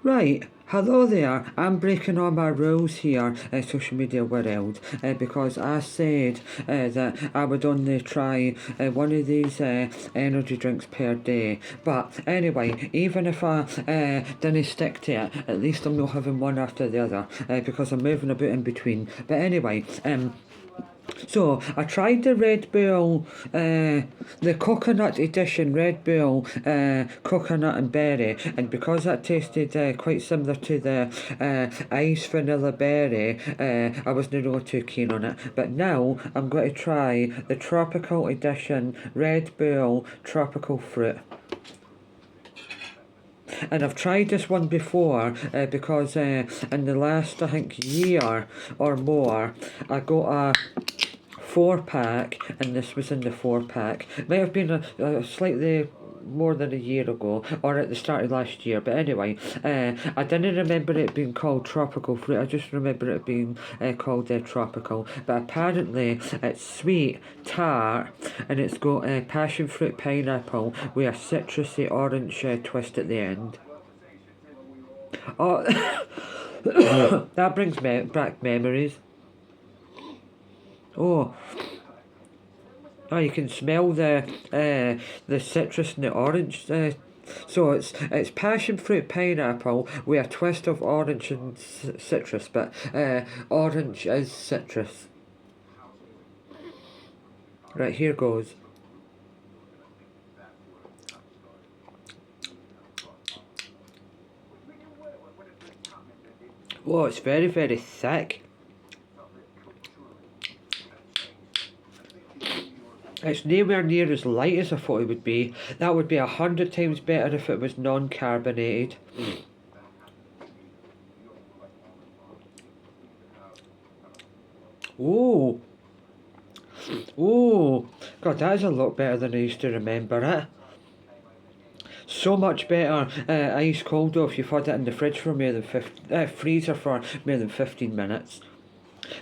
Right, hello there. I'm breaking all my rules here in social media world because I said that I would only try one of these energy drinks per day. But anyway, even if I didn't stick to it, at least I'm not having one after the other because I'm moving about in between. But anyway, so I tried the Red Bull, the coconut edition Red Bull coconut and berry, and because that tasted quite similar to the ice vanilla berry, I wasn't really too keen on it. But now I'm going to try the tropical edition Red Bull tropical fruit. And I've tried this one before because in the last, I think, year or more, I got a 4 pack, and this was in the 4 pack. It might have been a slightly more than a year ago, or at the start of last year. But anyway, I didn't remember it being called tropical fruit. I just remember it being called tropical. But apparently, it's sweet, tart, and it's got passion fruit pineapple with a citrusy orange twist at the end. Oh, that brings me back memories. Oh, oh, you can smell the citrus and the orange. So it's passion fruit pineapple with a twist of orange and citrus, but orange is citrus. Right, here goes. Whoa, it's very, very thick. It's nowhere near as light as I thought it would be. That would be 100 times better if it was non-carbonated. Ooh, ooh, God, that is a lot better than I used to remember it. So much better ice cold though if you've had it in the fridge for more than freezer for more than 15 minutes.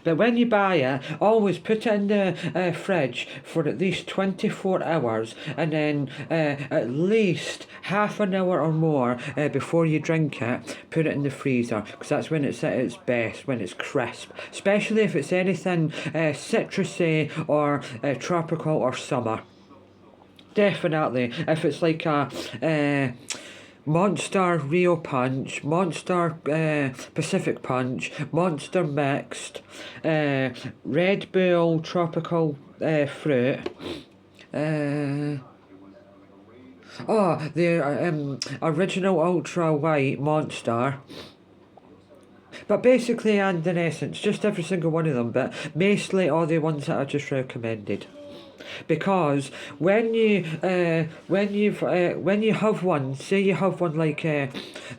But when you buy it, always put it in the fridge for at least 24 hours and then at least half an hour or more before you drink it, put it in the freezer because that's when it's at its best, when it's crisp. Especially if it's anything citrusy or tropical or summer. Definitely. If it's like a Monster Rio Punch, Monster Pacific Punch, Monster Mixed, Red Bull Tropical Fruit. Uh, the original Ultra White Monster. But basically, and in essence, just every single one of them, but mostly all the ones that I just recommended. Because when you have one, say you have one like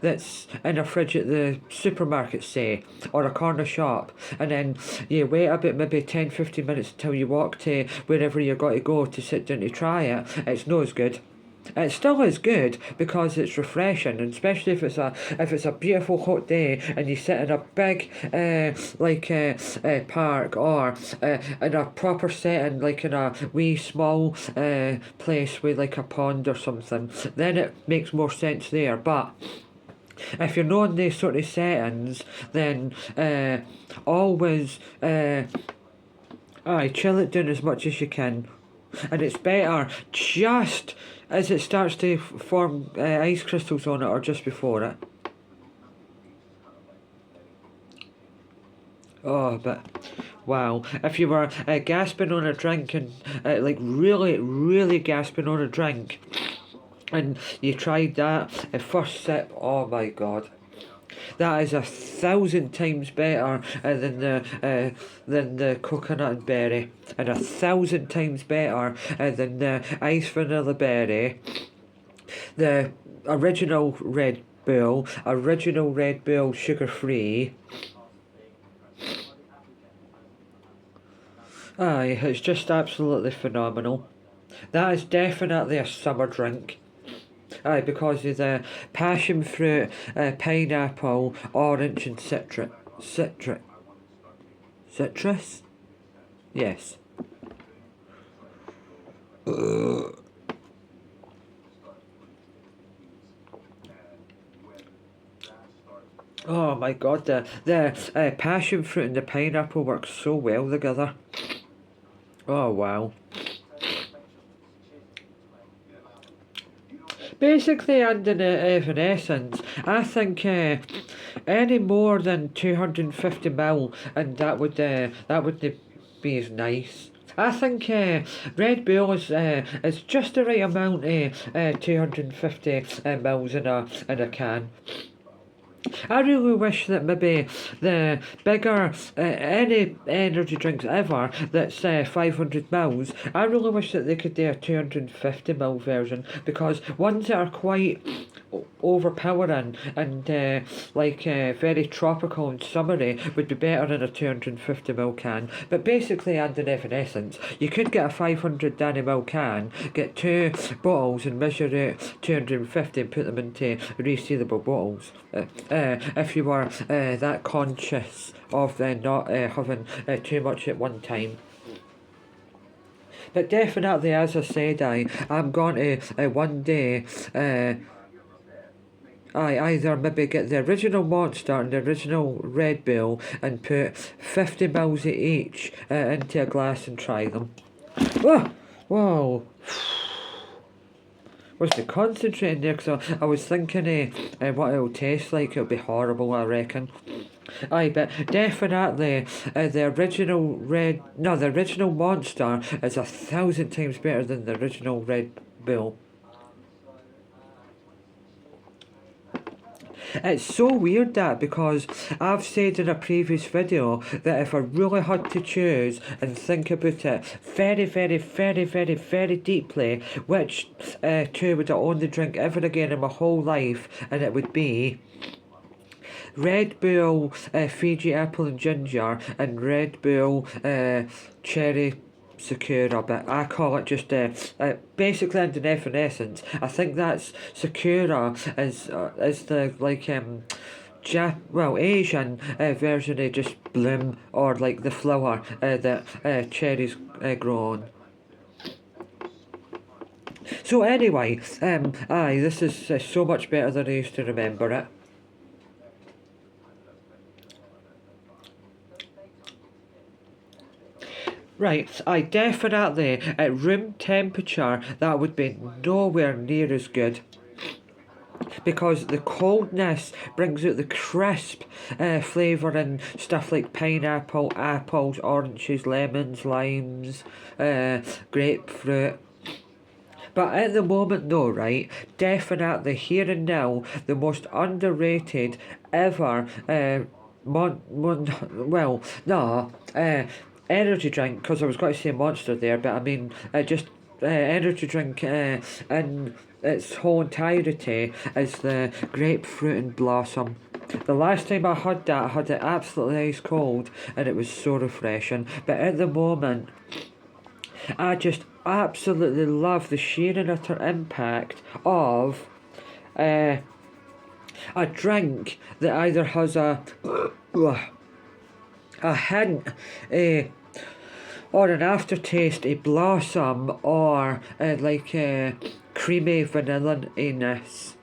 that's in a fridge at the supermarket, say, or a corner shop, and then you wait about maybe 10-15 minutes until you walk to wherever you got to go to sit down to try it, it's not as good. It still is good because it's refreshing, and especially if it's a beautiful hot day and you sit in a big park or in a proper setting like in a wee small place with like a pond or something. Then it makes more sense there. But if you're not in these sort of settings, then always chill it down as much as you can. And it's better just as it starts to form ice crystals on it or just before it. Oh, but wow. If you were gasping on a drink and like really, really gasping on a drink and you tried that, first sip, oh my god. That is 1,000 times better than the coconut and berry, and 1,000 times better than the ice vanilla berry, the original Red Bull sugar free. Aye, it's just absolutely phenomenal. That is definitely a summer drink. Aye, because of the passion fruit, pineapple, orange, and citrus. Yes. Oh my god, the passion fruit and the pineapple work so well together. Oh wow. Basically, and in Evanescence, I think any more than 250 ml, and that would be as nice. I think Red Bull is just the right amount of 250 mils in a can. I really wish that maybe the bigger, any energy drinks ever that's 500 mils, I really wish that they could do a 250 ml version, because ones that are quite overpowering and very tropical and summery would be better in a 250 ml can. But basically, and in Evanescence, you could get a 500 ml can, get two bottles and measure it 250 and put them into resealable bottles. If you were that conscious of not having too much at one time. But definitely, as I said, I'm going to one day I either maybe get the original Monster and the original Red Bull and put 50 mils of each into a glass and try them. Oh, whoa. Was the concentrating there? Because I was thinking what it'll taste like. It'll be horrible, I reckon. Aye, but definitely the original Monster is 1,000 times better than the original Red Bull. It's so weird that, because I've said in a previous video that if I really had to choose and think about it very, very, very, very, very deeply, which two would I only drink ever again in my whole life, and it would be Red Bull Fiji Apple and Ginger and Red Bull Cherry Sakura, but I call it just basically in Evanescence. I think that's Sakura is the Asian version of just bloom, or like the flower that cherries grow on. So anyway, this is so much better than I used to remember it. Right, I definitely, at room temperature, that would be nowhere near as good, because the coldness brings out the crisp flavour and stuff like pineapple, apples, oranges, lemons, limes, grapefruit. But at the moment though, right, definitely here and now, the most underrated ever energy drink, because I was going to say Monster there, but I mean just energy drink in its whole entirety is the grapefruit and blossom. The last time I had that, I had it absolutely ice cold, and it was so refreshing. But at the moment, I just absolutely love the sheer and utter impact of a drink that either has a hint or an aftertaste of blossom, or creamy vanilla-iness.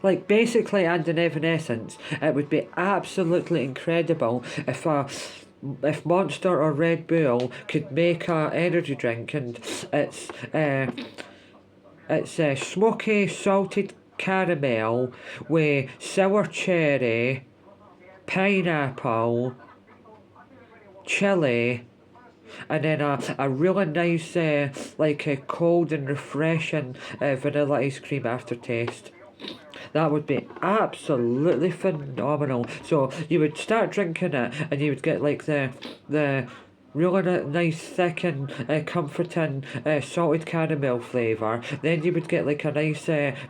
Like basically, and in Evanescence, it would be absolutely incredible if Monster or Red Bull could make a energy drink, and it's smoky salted caramel with sour cherry, pineapple, chili, and then a really nice a cold and refreshing vanilla ice cream aftertaste. That would be absolutely phenomenal. So you would start drinking it, and you would get like the really nice, thick and comforting salted caramel flavour. Then you would get like a nice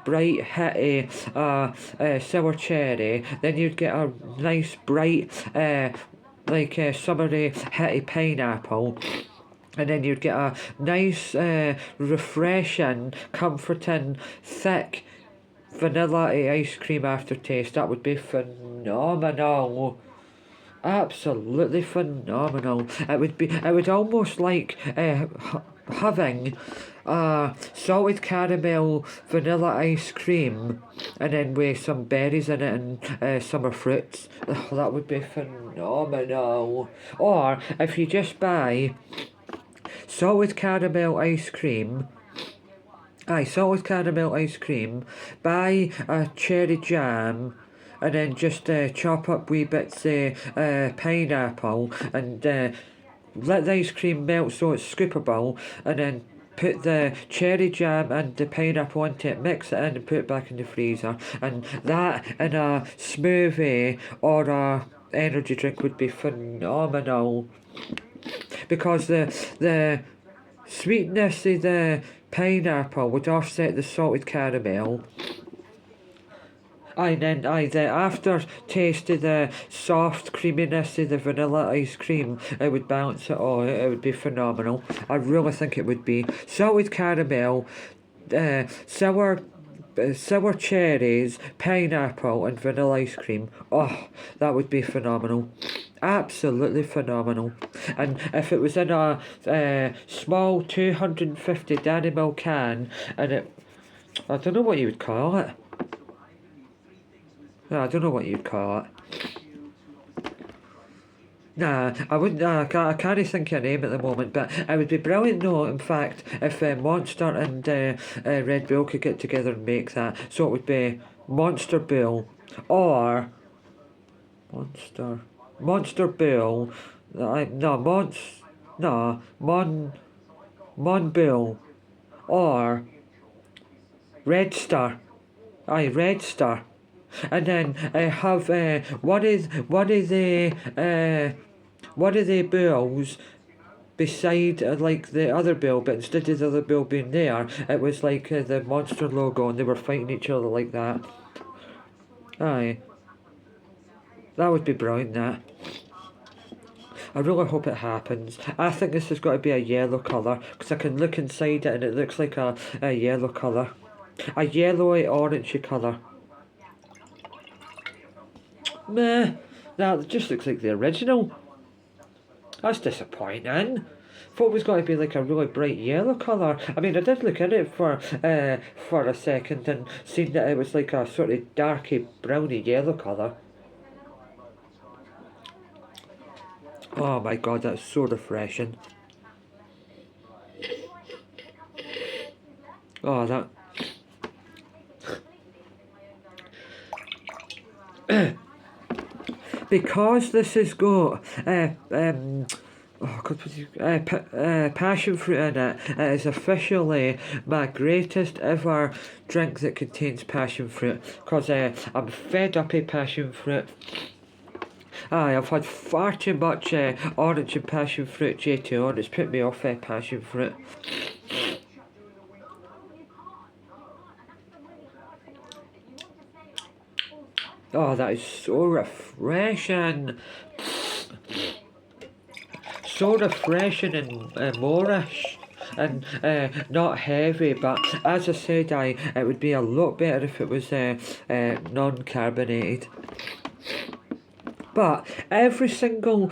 bright, hitty sour cherry. Then you'd get a nice bright summery, hitty pineapple. And then you'd get a nice, refreshing, comforting, thick vanilla ice cream aftertaste. That would be phenomenal. Absolutely phenomenal. It would almost like having salted caramel vanilla ice cream and then with some berries in it and summer fruits. Oh, that would be phenomenal. Or if you just buy salted caramel ice cream. Salted caramel ice cream, buy a cherry jam, and then just chop up wee bits of pineapple and let the ice cream melt so it's scoopable, and then put the cherry jam and the pineapple into it, mix it in and put it back in the freezer. And that in a smoothie or a energy drink would be phenomenal. Because the sweetness of the pineapple would offset the salted caramel. And then the aftertaste of the soft creaminess of the vanilla ice cream, it would balance it all. It would be phenomenal. I really think it would be. Salted caramel, sour cherries, pineapple and vanilla ice cream. Oh, that would be phenomenal. Absolutely phenomenal. And if it was in a small 250 Danimel can, and I don't know what you would call it. No, I don't know what you'd call it. Nah, I wouldn't. I can't think of a name at the moment, but it would be brilliant. No, in fact, if Monster and Red Bull could get together and make that, so it would be Monster Bull or Monster Bull. Mon Bull or Red Star. Red Star. And then have one of the bills beside like the other bill, but instead of the other bill being there, it was like the monster logo, and they were fighting each other like that. Aye, that would be brilliant. That. I really hope it happens. I think this has got to be a yellow colour, because I can look inside it and it looks like a yellow colour. A yellowy orangey colour. Meh, that just looks like the original. That's disappointing. Thought it was going to be like a really bright yellow colour. I mean, I did look at it for a second and seen that it was like a sort of darky browny yellow colour. Oh my god, that's so refreshing. Oh, that... Because this has got passion fruit in it, it is officially my greatest ever drink that contains passion fruit, because I'm fed up of passion fruit. I've had far too much orange and passion fruit J2 on, it's put me off passion fruit. Oh, that is so refreshing. So refreshing and moreish. And not heavy, but as I said, it would be a lot better if it was non-carbonated. But every single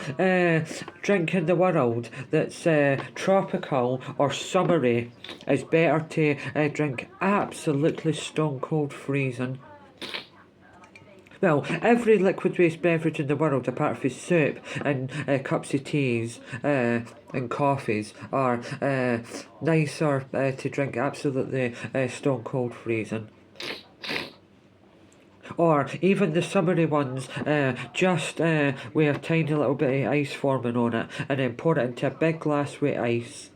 drink in the world that's tropical or summery is better to drink absolutely stone cold freezing. Well, every liquid-based beverage in the world, apart from soup and cups of teas and coffees, are nicer to drink absolutely stone cold freezing. Or even the summery ones, just with a tiny little bit of ice forming on it, and then pour it into a big glass with ice.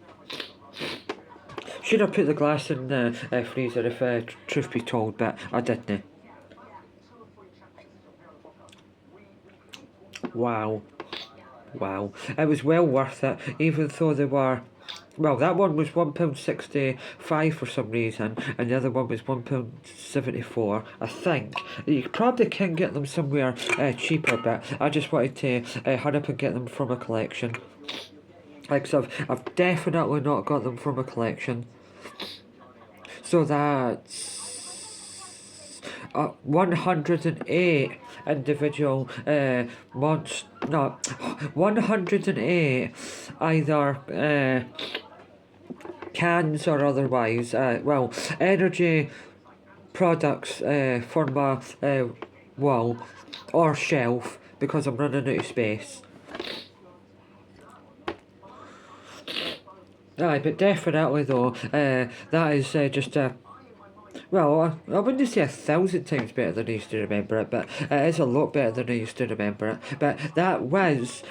Should have put the glass in the freezer if truth be told, but I didn't. Wow. It was well worth it, even though they were... Well, that one was £1.65 for some reason, and the other one was £1.74, I think. You probably can get them somewhere cheaper, but I just wanted to hurry up and get them from a collection. Like, so I've definitely not got them from a collection. So that's 108 individual 108 either cans or otherwise, energy products for my wall or shelf because I'm running out of space. Aye, but definitely though, that is just a. Well, I wouldn't say 1,000 times better than I used to remember it, but it is a lot better than I used to remember it. But that was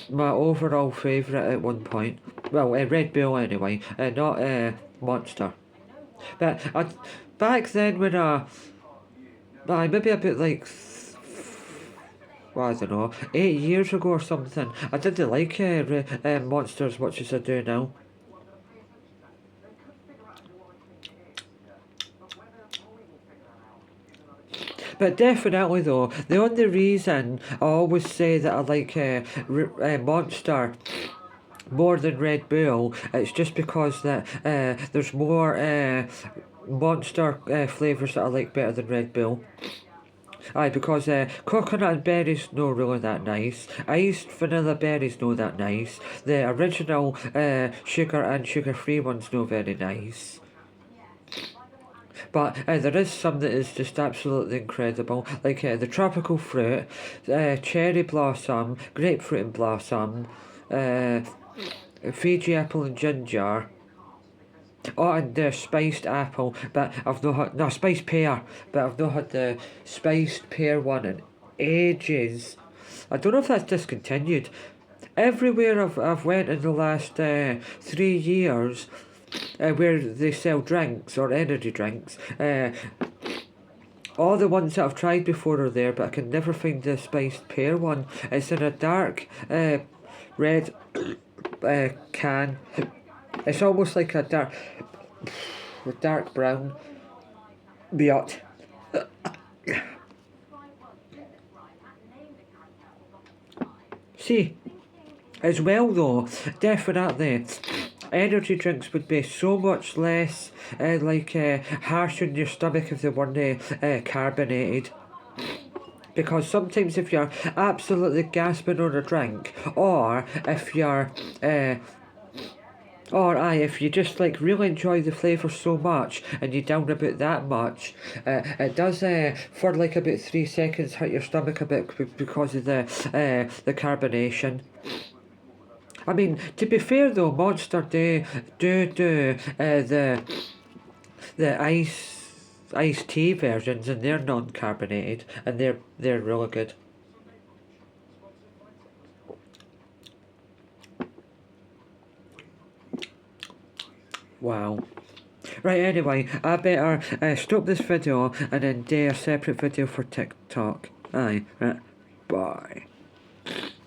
my overall favourite at one point. Well, Red Bull anyway, not Monster. But back then when maybe about like, well, I don't know, 8 years ago or something, I didn't like Monster as much as I do now. But definitely though, the only reason I always say that I like Monster more than Red Bull, it's just because that there's more Monster flavours that I like better than Red Bull. Aye, because coconut and berries no really that nice. Iced vanilla berries no that nice. The original sugar and sugar free ones no very nice. But there is some that is just absolutely incredible, like the tropical fruit, cherry blossom, grapefruit and blossom, Fiji apple and ginger. Oh, and the spiced apple, but I've not had no spiced pear, but I've not had the spiced pear one in ages. I don't know if that's discontinued. Everywhere I've went in the last 3 years, where they sell drinks or energy drinks, all the ones that I've tried before are there, but I can never find the spiced pear one. It's in a dark red can. It's almost like a dark brown biot. See, as well though, definitely energy drinks would be so much less harsh on your stomach if they weren't carbonated. Because sometimes if you're absolutely gasping on a drink, or if you're if you just like really enjoy the flavour so much and you down about that much, it does for like about 3 seconds hurt your stomach a bit because of the carbonation. I mean, to be fair though, Monster do the iced tea versions, and they're non-carbonated, and they're really good. Wow. Right, anyway, I better stop this video and then do a separate video for TikTok. Aye, right. Bye.